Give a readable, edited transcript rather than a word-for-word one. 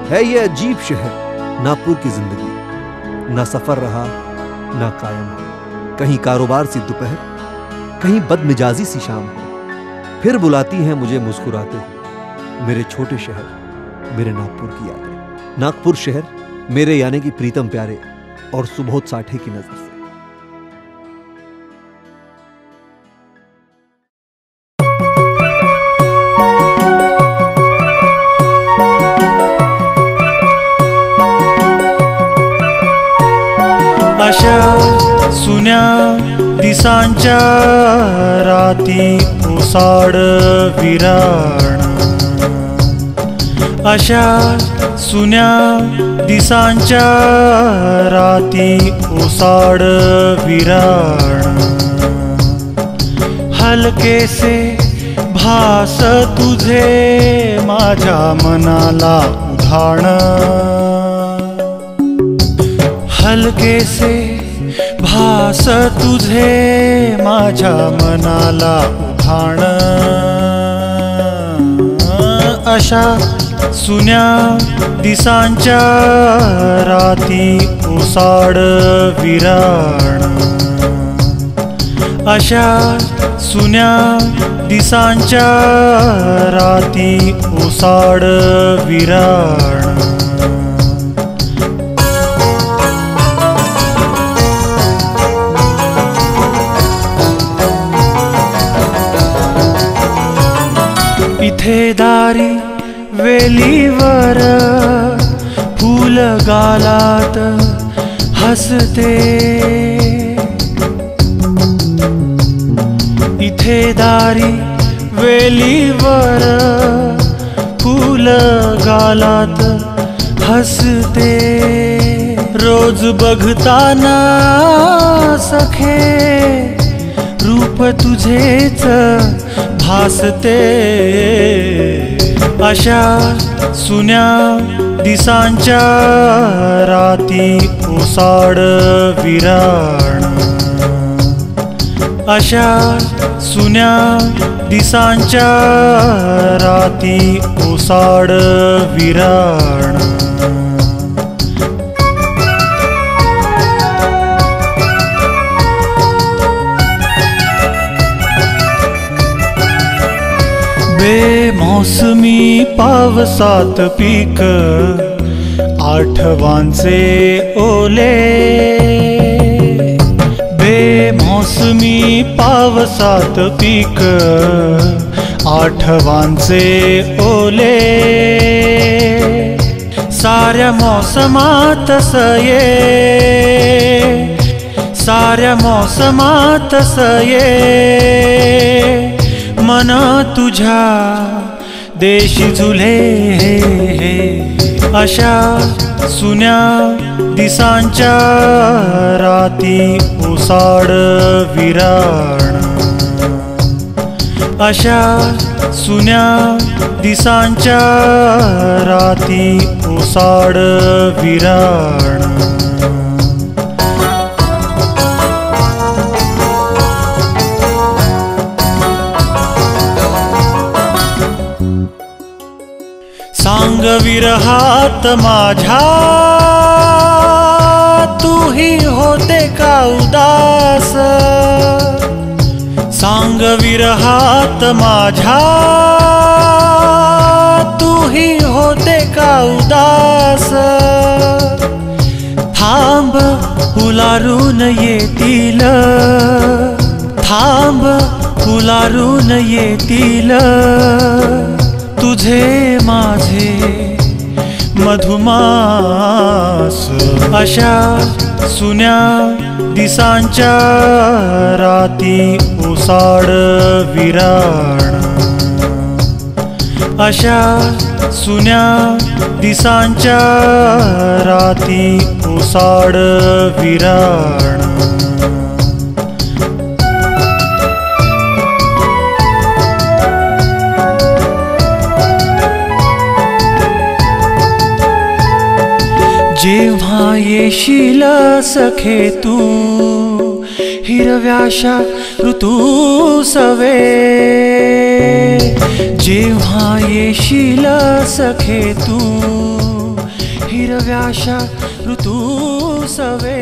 है ये अजीब शहर नागपुर की जिंदगी, ना सफर रहा ना कायम है। कहीं कारोबार सी दोपहर, कहीं बदमिजाजी सी शाम है। फिर बुलाती हैं मुझे मुस्कुराते हुए मेरे छोटे शहर, मेरे नागपुर की यादें। नागपुर शहर मेरे यानी कि प्रीतम प्यारे और सुबोध साठे की नजर से। अशा सुन्या दिसांच्या राती ओसाड विराण, अशा सुन्या दिसांच्या राती ओसाड विराण। हलकेसे भास तुझे माझ्या मनाला उधाण, हलकेसे भास तुझे माझ्या मनाला उधाण। अशा सुन्या दिसांच्या राती ओसाड विराण, अशा सुन्या दिसांच्या राती ओसाड विराण। इथे दारी वेलीवर फूल गालात हसते, इथे दारी वेलीवर फूल गालात हसते। रोज बघताना सखे रूप तुझेच भासते। अशा सुन्या दिसांच्या राती ओसाड विराण, अशा सुन्या दिसांच्या राती ओसाड विराण। बेमौसमी पावसात पीक आठवांचे ओले, बेमौसमी पावसात पीक आठवांचे ओले। साऱ्या मोसमात सये, साऱ्या मोसमात सये मन तुझ्या देशी झुले। अशा सुन्या दिसांच्या राती ओसाड विराण, अशा सुन्या दिसांच्या राती ओसाड विराण। सांग विरहात माझ्या तूही होते का उदास, सांग विरहात माझ्या तूही होते का उदास। थांब उलारून येतील, थांब उलारून येतील तुझे माझे मधुमास। अशा सुन्या दिसांच्या राती ओसाड विराण, अशा सुन्या दिसांच्या राती ओसाड विराण। जेव्हा येशील सखे तू हिरव्याशा ऋतू सवे, जेव्हा येशील सखे तू हिरव्याशा ऋतू सवे